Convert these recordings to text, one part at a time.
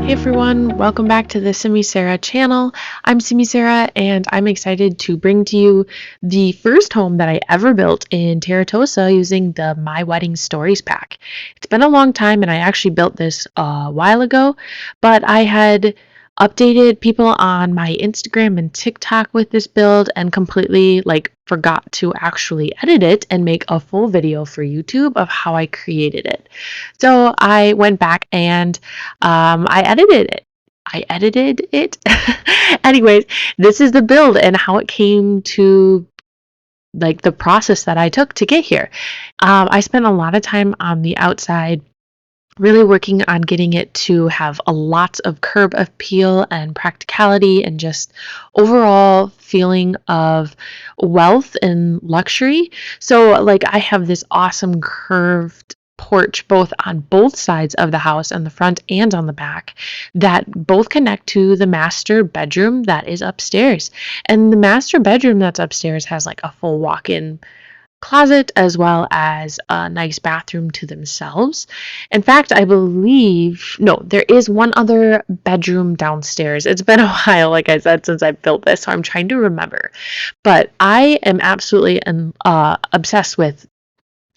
Hey everyone, welcome back to the Simi Sarah channel. I'm Simi Sarah and I'm excited to bring to you the first home that I ever built in Tartosa using the My Wedding Stories pack. It's been a long time and I actually built this a while ago, but I had updated people on my Instagram and TikTok with this build and completely forgot to actually edit it and make a full video for YouTube of how I created it. So I went back and I edited it. Anyways, this is the build and how it came to the process that I took to get here. I spent a lot of time on the outside really working on getting it to have a lot of curb appeal and practicality and just overall feeling of wealth and luxury. So I have this awesome curved porch both on both sides of the house, on the front and on the back, that both connect to the master bedroom that is upstairs. And the master bedroom that's upstairs has a full walk-in closet as well as a nice bathroom to themselves. In fact, I believe, no, there is one other bedroom downstairs. It's been a while, like I said, since I built this, so I'm trying to remember. But I am absolutely obsessed with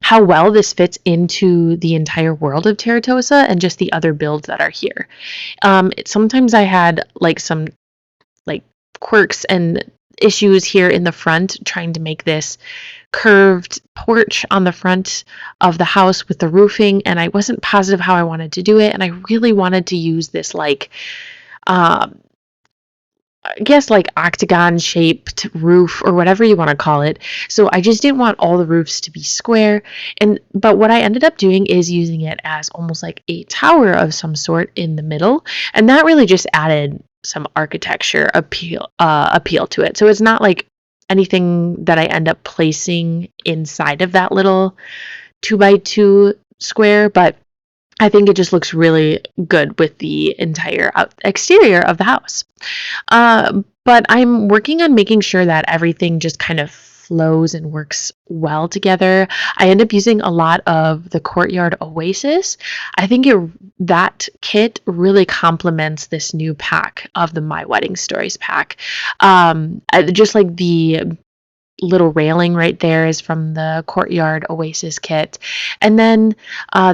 how well this fits into the entire world of Tartosa and just the other builds that are here. Sometimes I had some quirks and issues here in the front trying to make this curved porch on the front of the house with the roofing, and I wasn't positive how I wanted to do it, and I really wanted to use this um I guess octagon shaped roof or whatever you want to call it. So I just didn't want all the roofs to be square. But what I ended up doing is using it as almost like a tower of some sort in the middle. And that really just added some architecture appeal to it. So it's not like anything that I end up placing inside of that little 2x2 square, but I think it just looks really good with the entire exterior of the house. But I'm working on making sure that everything just kind of flows and works well together. I end up using a lot of the Courtyard Oasis. I think that kit really complements this new pack of the My Wedding Stories pack. Just like the little railing right there is from the Courtyard Oasis kit. And then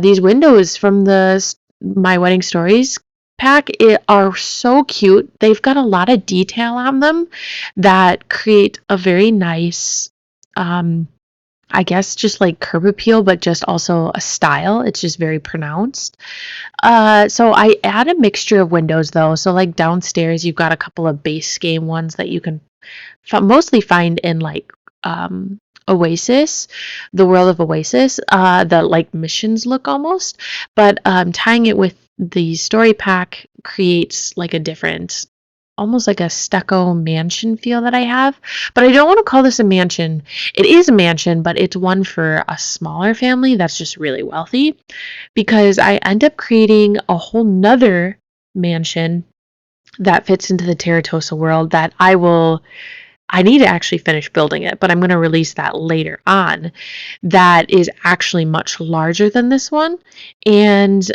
these windows from the My Wedding Stories pack are so cute. They've got a lot of detail on them that create a very nice, I guess, just curb appeal, but just also a style. It's just very pronounced. So I add a mixture of windows though. So downstairs, you've got a couple of base game ones that you can mostly find in Oasis, the world of Oasis, the missions look almost, but tying it with the story pack creates a different, almost like a stucco mansion feel that I have. But I don't want to call this a mansion. It is a mansion, but it's one for a smaller family that's just really wealthy, because I end up creating a whole nother mansion that fits into the Tartosa world that I need to actually finish building it, but I'm going to release that later on. That is actually much larger than this one. And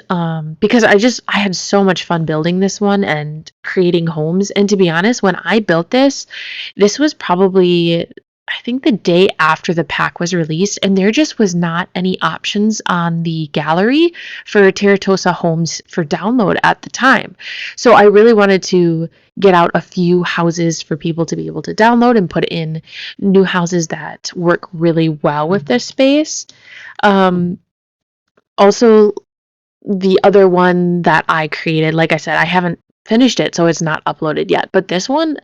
because I had so much fun building this one and creating homes. And to be honest, when I built this was probably, I think, the day after the pack was released, and there just was not any options on the gallery for Tartosa homes for download at the time. So I really wanted to get out a few houses for people to be able to download and put in new houses that work really well with this space. Also, the other one that I created, like I said, I haven't finished it, so it's not uploaded yet. But this one,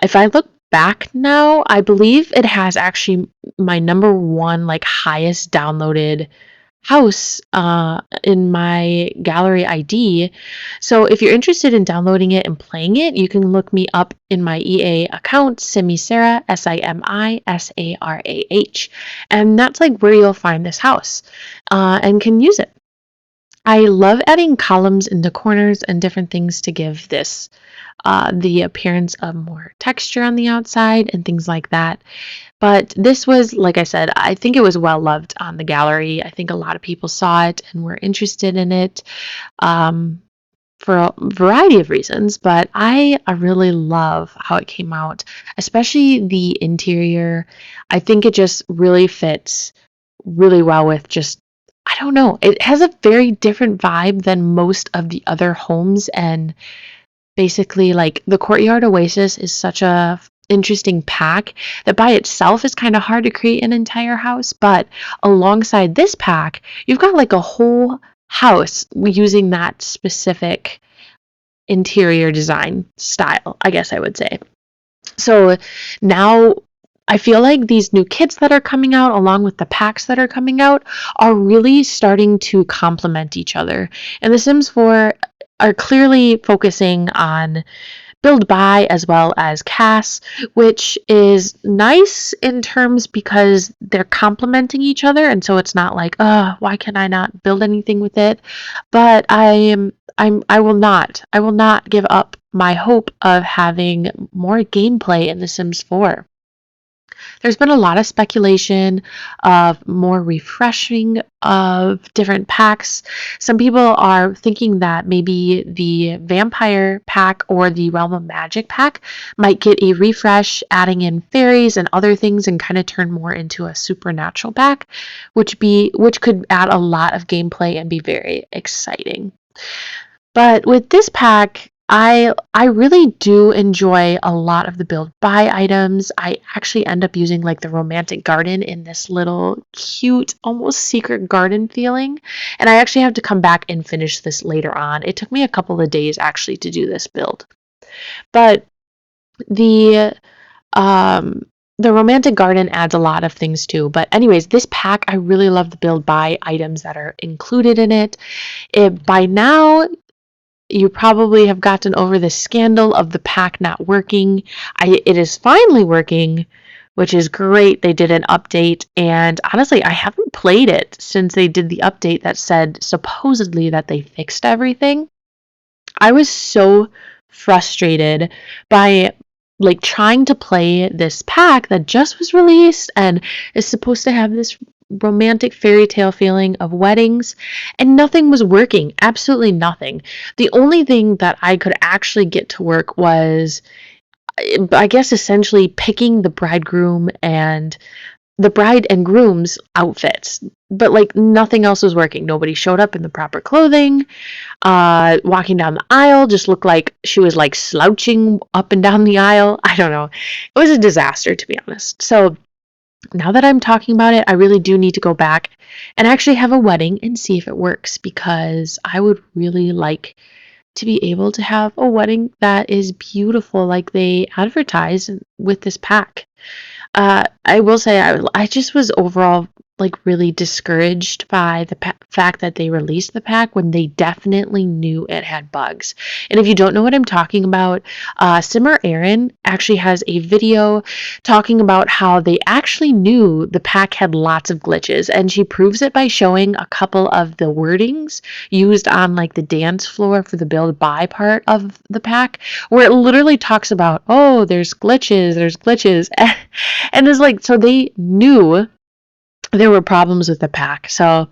if I look back now, I believe it has actually my number one highest downloaded house in my gallery ID. So if you're interested in downloading it and playing it, you can look me up in my EA account, Simisarah, Simisarah, and that's where you'll find this house and can use it. I love adding columns into corners and different things to give this the appearance of more texture on the outside and things like that. But this was, like I said, I think it was well loved on the gallery. I think a lot of people saw it and were interested in it. Um, for a variety of reasons, but I really love how it came out, especially the interior. I think it just really fits really well with just, I don't know, it has a very different vibe than most of the other homes. And basically, like, the Courtyard Oasis is such a interesting pack that by itself is kind of hard to create an entire house, but alongside this pack, you've got like a whole house using that specific interior design style, I guess I would say. So now I feel like these new kits that are coming out, along with the packs that are coming out, are really starting to complement each other. And The Sims 4 are clearly focusing on build buy as well as CAS, which is nice in terms because they're complementing each other, and so it's not like, why can I not build anything with it? But I will not give up my hope of having more gameplay in The Sims 4. There's been a lot of speculation of more refreshing of different packs. Some people are thinking that maybe the Vampire pack or the Realm of Magic pack might get a refresh, adding in fairies and other things and kind of turn more into a supernatural pack, which could add a lot of gameplay and be very exciting. But with this pack, I really do enjoy a lot of the build buy items. I actually end up using like the romantic garden in this little cute, almost secret garden feeling. And I actually have to come back and finish this later on. It took me a couple of days actually to do this build. But the um the romantic garden adds a lot of things too. But anyways, this pack, I really love the build buy items that are included in it. By now, you probably have gotten over the scandal of the pack not working. It is finally working, which is great. They did an update, and honestly, I haven't played it since they did the update that said supposedly that they fixed everything. I was so frustrated by like trying to play this pack that just was released and is supposed to have this romantic fairy tale feeling of weddings, and nothing was working. Absolutely nothing. The only thing that I could actually get to work was, I guess, essentially picking the bride and groom's outfits. But like nothing else was working. Nobody showed up in the proper clothing. Walking down the aisle just looked like she was like slouching up and down the aisle. I don't know. It was a disaster, to be honest. So now that I'm talking about it, I really do need to go back and actually have a wedding and see if it works, because I would really like to be able to have a wedding that is beautiful like they advertise with this pack. I will say I just was overall like really discouraged by the fact that they released the pack when they definitely knew it had bugs. And if you don't know what I'm talking about, Simmer Aaron actually has a video talking about how they actually knew the pack had lots of glitches, and she proves it by showing a couple of the wordings used on like the dance floor for the build buy part of the pack, where it literally talks about, oh, there's glitches. And it's like, so they knew there were problems with the pack. So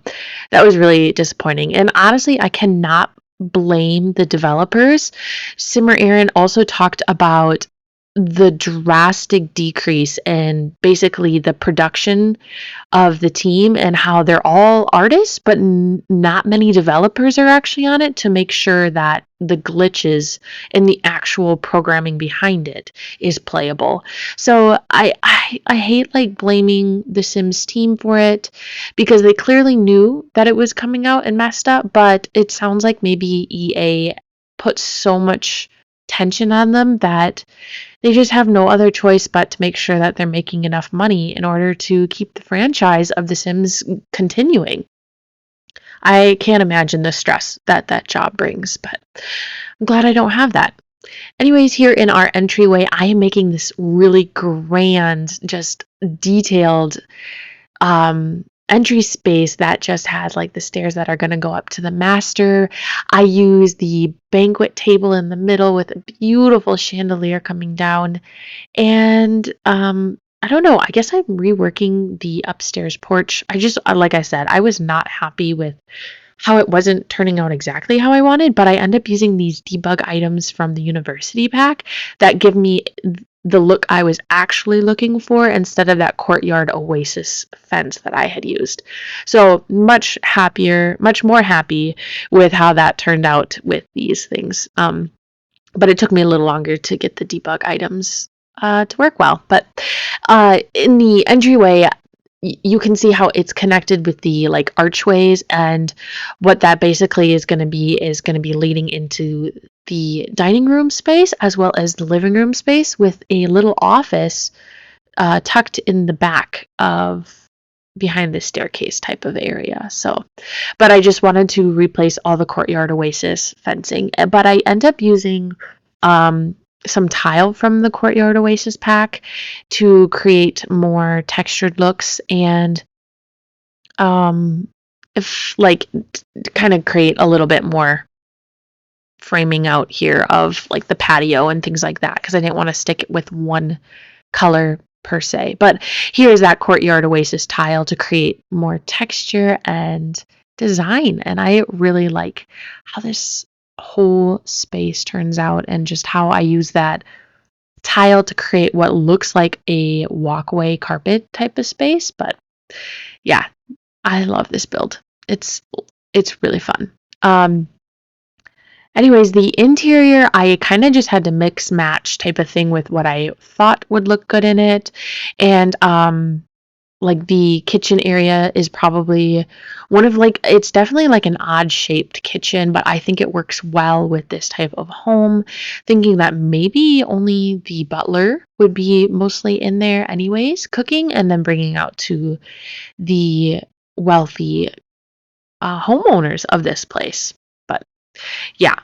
that was really disappointing. And honestly, I cannot blame the developers. Simmer Aaron also talked about the drastic decrease in basically the production of the team, and how they're all artists, but not many developers are actually on it to make sure that the glitches and the actual programming behind it is playable. So I hate like blaming the Sims team for it, because they clearly knew that it was coming out and messed up, but it sounds like maybe EA put so much tension on them that they just have no other choice but to make sure that they're making enough money in order to keep the franchise of The Sims continuing. I can't imagine the stress that that job brings, but I'm glad I don't have that. Anyways, here in our entryway, I am making this really grand, just detailed entry space that just has like the stairs that are going to go up to the master. I use the banquet table in the middle with a beautiful chandelier coming down. And I don't know, I guess I'm reworking the upstairs porch. Like I said, I was not happy with how it wasn't turning out exactly how I wanted, but I end up using these debug items from the university pack that give me the look I was actually looking for instead of that courtyard oasis fence that I had used. So much happier, much more happy with how that turned out with these things. But it took me a little longer to get the debug items to work well. But in the entryway, you can see how it's connected with the like archways, and what that basically is going to be leading into the dining room space as well as the living room space with a little office tucked in the back of behind the staircase type of area. So, but I just wanted to replace all the courtyard oasis fencing. But I end up using um, some tile from the courtyard oasis pack to create more textured looks and um, if like kind of create a little bit more framing out here of like the patio and things like that because I didn't want to stick it with one color per se. But here's that courtyard oasis tile to create more texture and design. And I really like how this whole space turns out and just how I use that tile to create what looks like a walkway carpet type of space. But yeah, I love this build. It's really fun. Anyways, the interior, I kind of just had to mix match type of thing with what I thought would look good in it. And like the kitchen area is probably one of like it's definitely like an odd shaped kitchen, but I think it works well with this type of home, thinking that maybe only the butler would be mostly in there anyways, cooking and then bringing out to the wealthy homeowners of this place. But yeah,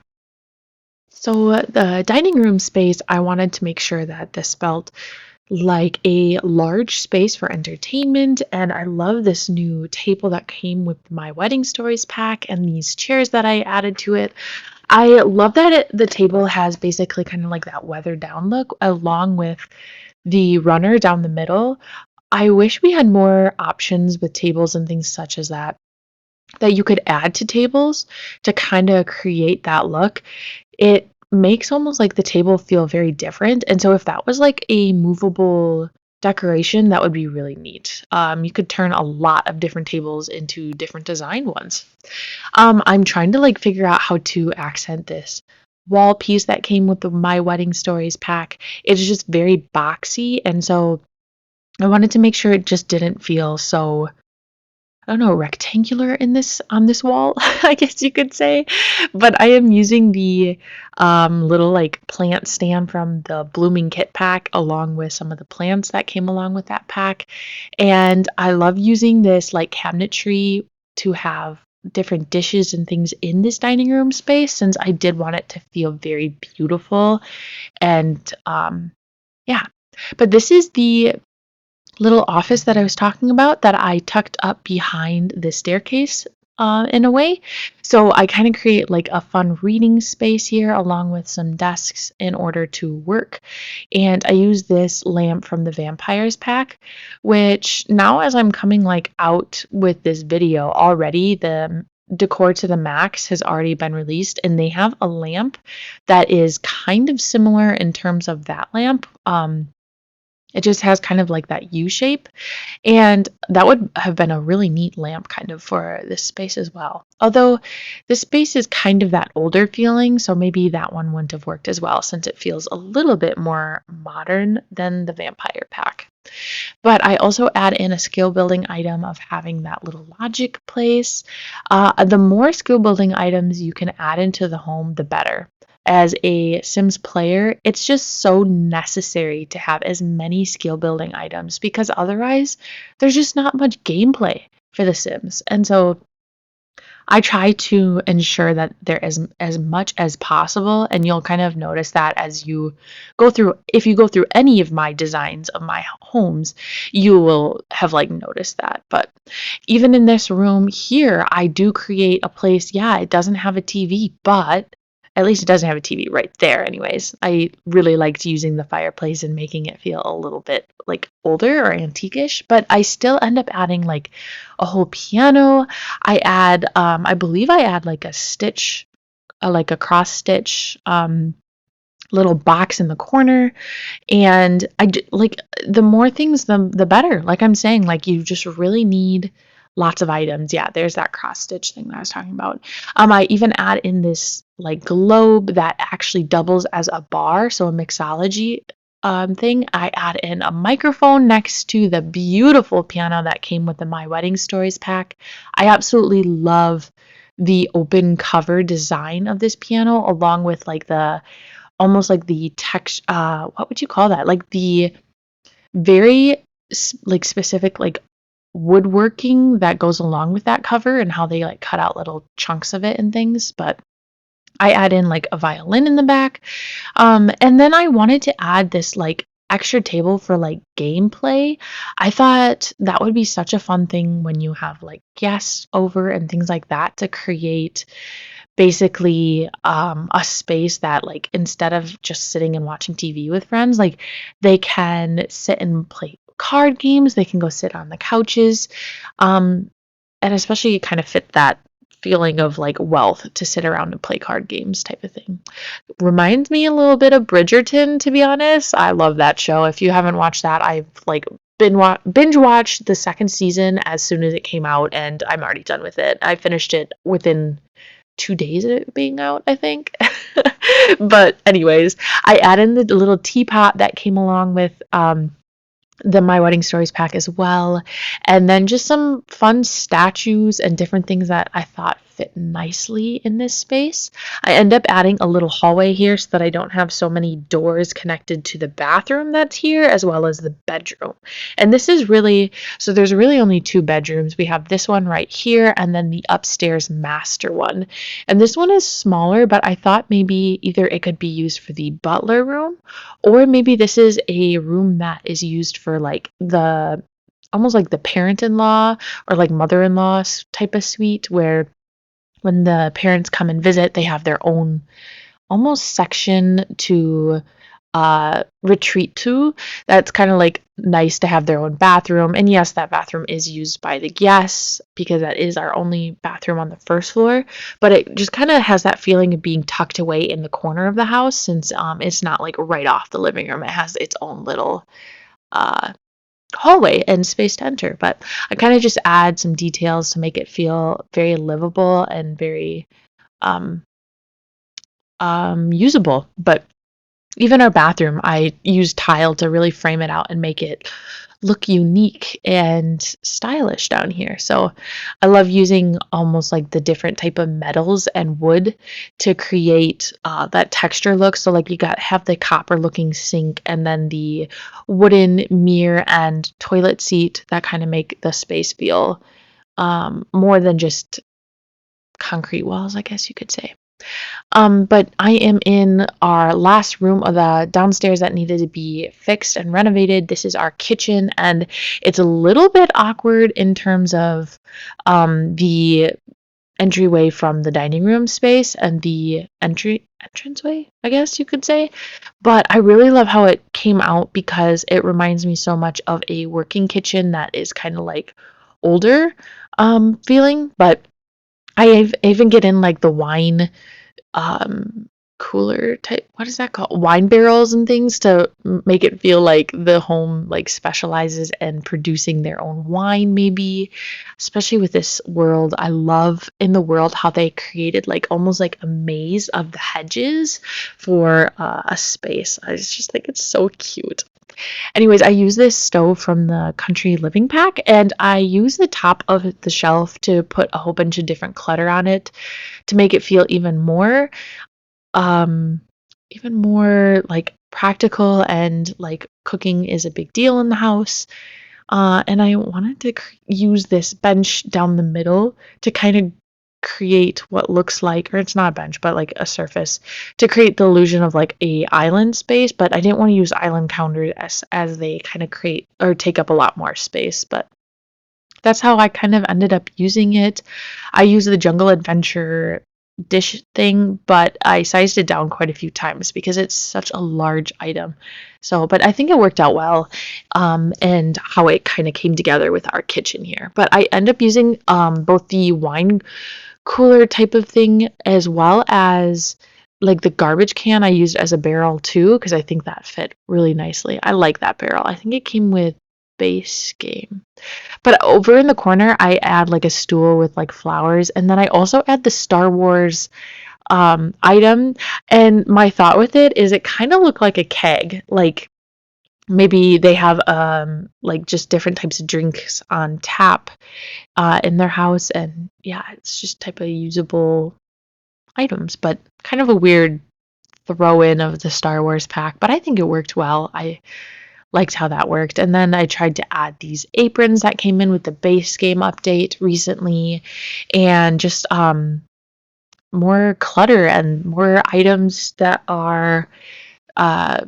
so the dining room space, I wanted to make sure that this felt like a large space for entertainment, and I love this new table that came with my wedding stories pack and these chairs that I added to it. I love that the table has basically kind of like that weathered down look along with the runner down the middle. I wish we had more options with tables and things such as that you could add to tables to kind of create that look. It makes almost like the table feel very different, and so if that was like a movable decoration, that would be really neat. You could turn a lot of different tables into different design ones. I'm trying to like figure out how to accent this wall piece that came with the My Wedding Stories pack. It's just very boxy, and so I wanted to make sure it just didn't feel so I don't know, rectangular in this on this wall, I guess you could say. But I am using the little like plant stand from the Blooming Kit pack along with some of the plants that came along with that pack. And I love using this like cabinetry to have different dishes and things in this dining room space since I did want it to feel very beautiful and yeah. But this is the little office that I was talking about that I tucked up behind the staircase in a way. So I kind of create like a fun reading space here along with some desks in order to work. And I use this lamp from the Vampires pack, which now as I'm coming like out with this video already, the decor to the max has already been released and they have a lamp that is kind of similar in terms of that lamp. It just has kind of like that U shape, and that would have been a really neat lamp kind of for this space as well. Although this space is kind of that older feeling, so maybe that one wouldn't have worked as well since it feels a little bit more modern than the vampire pack. But I also add in a skill building item of having that little logic place. The more skill building items you can add into the home, the better. As a Sims player, it's just so necessary to have as many skill building items because otherwise there's just not much gameplay for The Sims. And so I try to ensure that there is as much as possible, and you'll kind of notice that as you go through, if you go through any of my designs of my homes, you will have like noticed that. But even in this room here, I do create a place, yeah, it doesn't have a TV, but at least it doesn't have a TV right there anyways. I really liked using the fireplace and making it feel a little bit like older or antique-ish, but I still end up adding like a whole piano. I believe I add like a stitch, like a cross stitch little box in the corner. And like the more things, the better. Like I'm saying, like you just really need lots of items. Yeah, there's that cross stitch thing that I was talking about. I even add in this like globe that actually doubles as a bar, so a mixology thing. I add in a microphone next to the beautiful piano that came with the My Wedding Stories pack. I absolutely love the open cover design of this piano, along with like the almost like the text what would you call that? Like the very like specific like woodworking that goes along with that cover and how they like cut out little chunks of it and things. But I add in like a violin in the back. And then I wanted to add this like extra table for like gameplay. I thought that would be such a fun thing when you have like guests over and things like that, to create basically a space that, like, instead of just sitting and watching TV with friends, like they can sit and play card games, they can go sit on the couches, um and especially kind of fit that feeling of like wealth to sit around and play card games type of thing. Reminds me a little bit of Bridgerton, to be honest. I love that show. If you haven't watched that, I've like binge watched the second season as soon as it came out, and I'm already done with it. I finished it within 2 days of it being out, I think. But anyways, I added the little teapot that came along with the My Wedding Stories pack as well. And then just some fun statues and different things that I thought fit nicely in this space. I end up adding a little hallway here so that I don't have so many doors connected to the bathroom that's here, as well as the bedroom. And this is really, so there's really only two bedrooms. We have this one right here and then the upstairs master one. And this one is smaller, but I thought maybe either it could be used for the butler room, or maybe this is a room that is used for like the almost like the parent-in-law or like mother-in-law type of suite, where when the parents come and visit, they have their own almost section to retreat to. That's kind of like nice to have their own bathroom. And yes, that bathroom is used by the guests because that is our only bathroom on the first floor. But it just kind of has that feeling of being tucked away in the corner of the house, since it's not like right off the living room. It has its own little uh, hallway and space to enter. But I kind of just add some details to make it feel very livable and very um, usable. But even our bathroom, I used tile to really frame it out and make it look unique and stylish down here. So I love using almost like the different type of metals and wood to create that texture look. So like you have the copper looking sink and then the wooden mirror and toilet seat that kind of make the space feel more than just concrete walls, I guess you could say. But I am in our last room of the downstairs that needed to be fixed and renovated. This is our kitchen, and it's a little bit awkward in terms of the entryway from the dining room space and the entranceway, I guess you could say. But I really love how it came out because it reminds me so much of a working kitchen that is kind of like older feeling. But I even get in like the wine um cooler type, what is that called, wine barrels and things, to make it feel like the home like specializes in producing their own wine, maybe, especially with this world. I love in the world how they created like almost like a maze of the hedges for a space. I just think it's so cute. Anyways, I use this stove from the Country Living Pack, and I use the top of the shelf to put a whole bunch of different clutter on it to make it feel um, even more like practical, and like cooking is a big deal in the house. And I wanted to use this bench down the middle to kind of create what looks like, or it's not a bench, but like a surface to create the illusion of like a island space. But I didn't want to use island counters as they kind of create or take up a lot more space. But that's how I kind of ended up using it. I use the Jungle Adventure dish thing, but I sized it down quite a few times because it's such a large item. So, but I think it worked out well, and how it kind of came together with our kitchen here. But I end up using both the wine cooler type of thing as well as like the garbage can I used as a barrel too, because I think that fit really nicely. I like that barrel. I think it came with base game. But over in the corner, I add like a stool with like flowers, and then I also add the Star Wars item. And my thought with it is it kind of looked like a keg. Like maybe they have like just different types of drinks on tap in their house, and yeah, it's just type of usable items, but kind of a weird throw in of the Star Wars pack. But I think it worked well. I liked how that worked. And then I tried to add these aprons that came in with the base game update recently, and just more clutter and more items that are uh,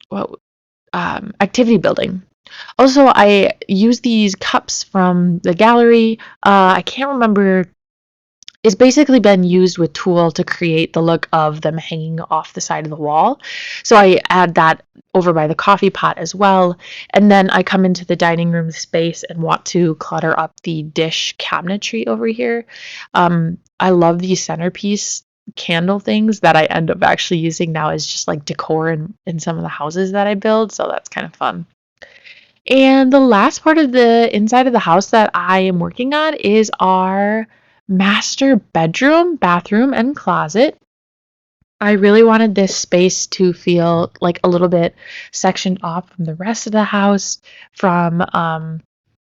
what activity building. Also, I use these cups from the gallery. I can't remember. It's basically been used with tulle to create the look of them hanging off the side of the wall. So I add that over by the coffee pot as well. And then I come into the dining room space and want to clutter up the dish cabinetry over here. I love these centerpiece candle things that I end up actually using now as just like decor in some of the houses that I build. So that's kind of fun. And the last part of the inside of the house that I am working on is our master bedroom, bathroom, and closet. I really wanted this space to feel like a little bit sectioned off from the rest of the house, from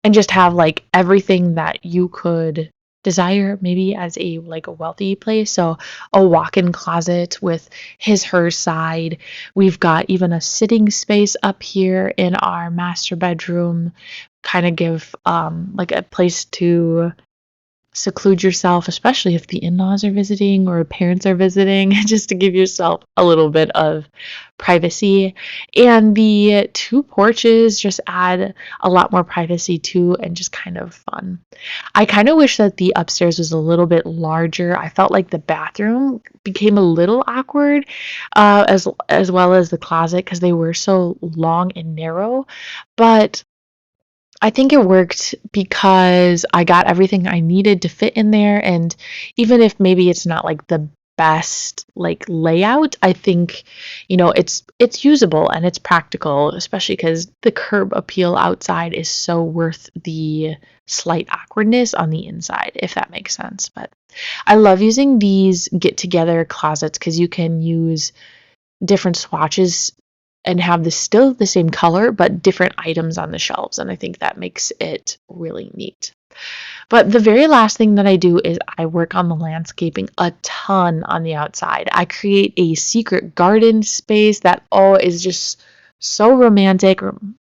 and just have like everything that you could desire maybe as a like a wealthy place. So a walk-in closet with his her side. We've got even a sitting space up here in our master bedroom, kind of give like a place to seclude yourself, especially if the in-laws are visiting or parents are visiting, just to give yourself a little bit of privacy. And the two porches just add a lot more privacy too, and just kind of fun. I kind of wish that the upstairs was a little bit larger. I felt like the bathroom became a little awkward, as well as the closet because they were so long and narrow. But I think it worked because I got everything I needed to fit in there, and even if maybe it's not like the best like layout, I think, it's usable and it's practical, especially because the curb appeal outside is so worth the slight awkwardness on the inside, if that makes sense. But I love using these get together closets because you can use different swatches and have still the same color but different items on the shelves, and I think that makes it really neat. But the very last thing that I do is I work on the landscaping a ton on the outside. I create a secret garden space that is just so romantic.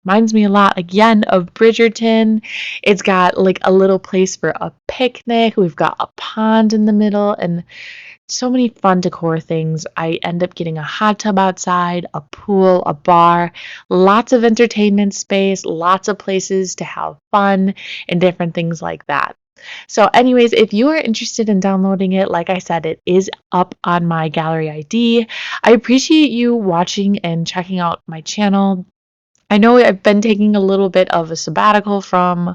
Reminds me a lot again of Bridgerton. It's got like a little place for a picnic. We've got a pond in the middle and so many fun decor things. I end up getting a hot tub outside, a pool, a bar, lots of entertainment space, lots of places to have fun, and different things like that. So, anyways, if you are interested in downloading it, like I said, it is up on my gallery ID. I appreciate you watching and checking out my channel. I know I've been taking a little bit of a sabbatical from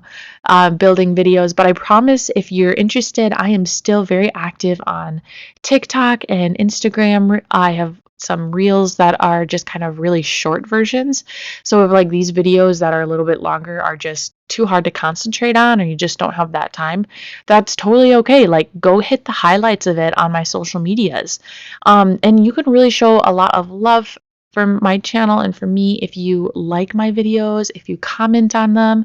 building videos, but I promise if you're interested, I am still very active on TikTok and Instagram. I have some reels that are just kind of really short versions. So if like these videos that are a little bit longer are just too hard to concentrate on or you just don't have that time, that's totally okay. Like go hit the highlights of it on my social medias. And you can really show a lot of love for my channel and for me if you like my videos, if you comment on them,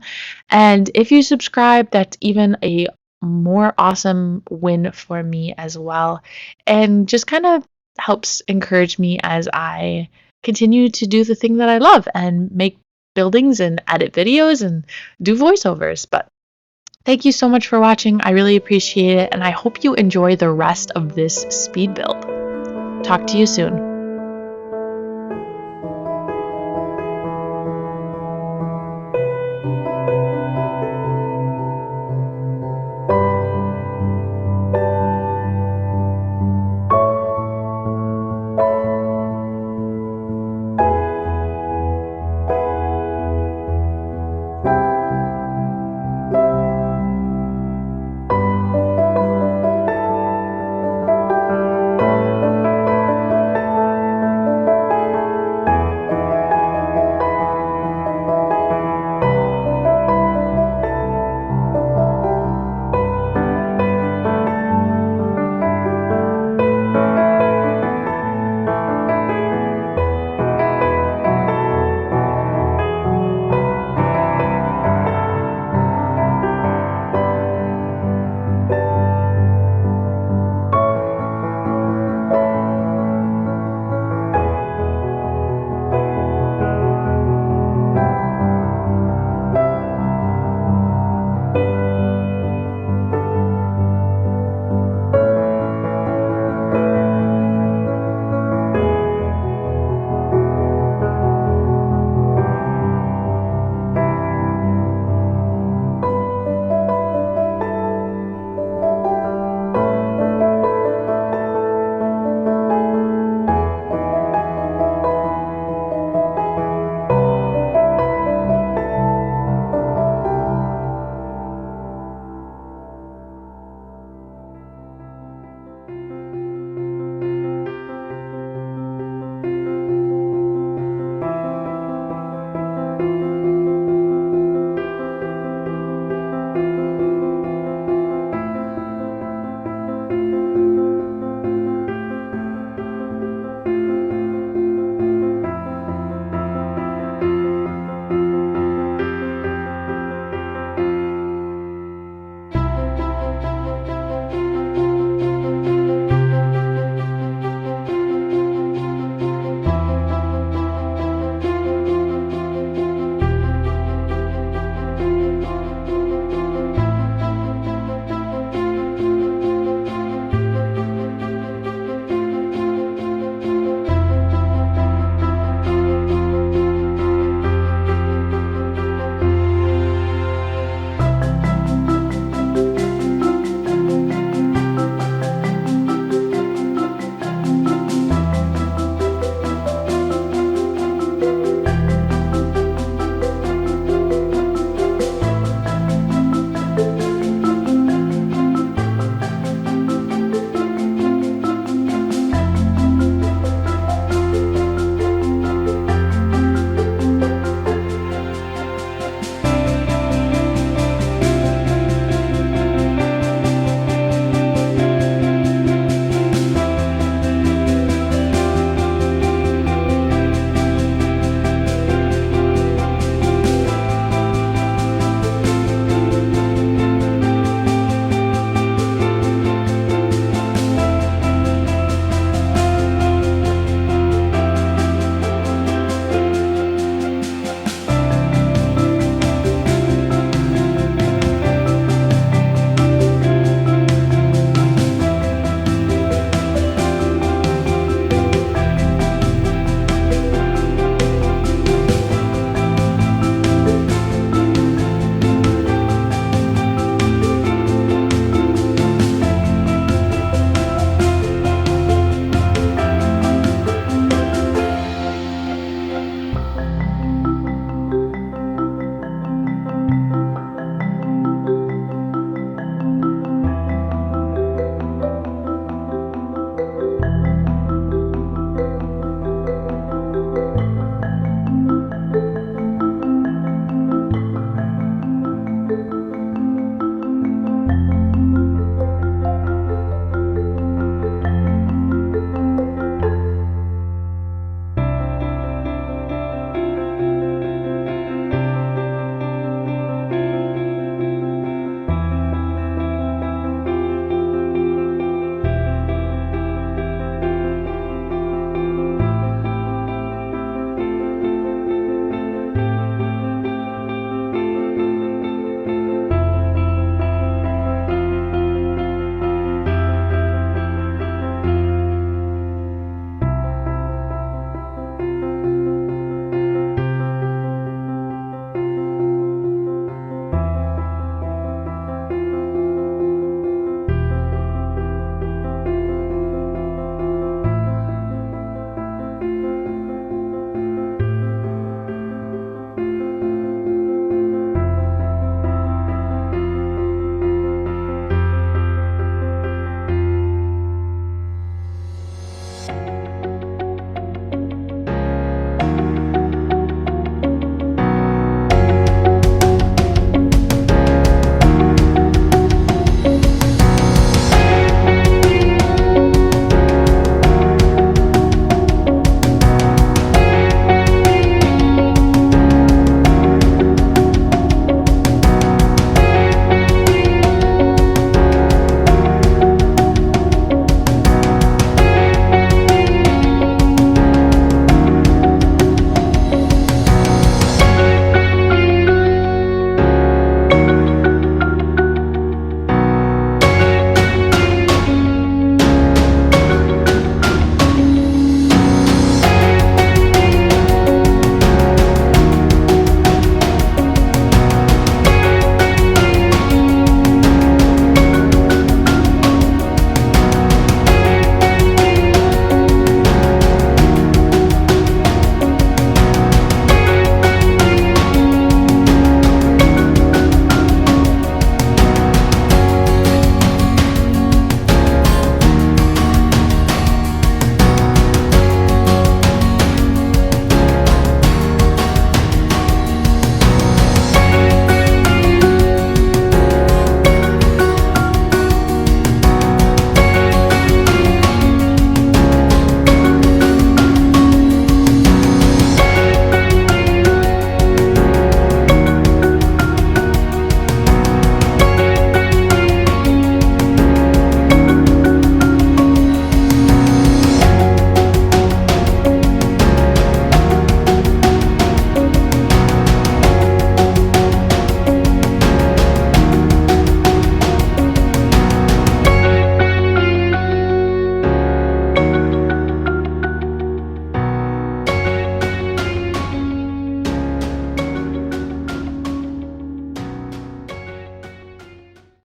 and if you subscribe, that's even a more awesome win for me as well, and just kind of helps encourage me as I continue to do the thing that I love and make buildings and edit videos and do voiceovers. But thank you so much for watching. I really appreciate it, and I hope you enjoy the rest of this speed build. Talk to you soon.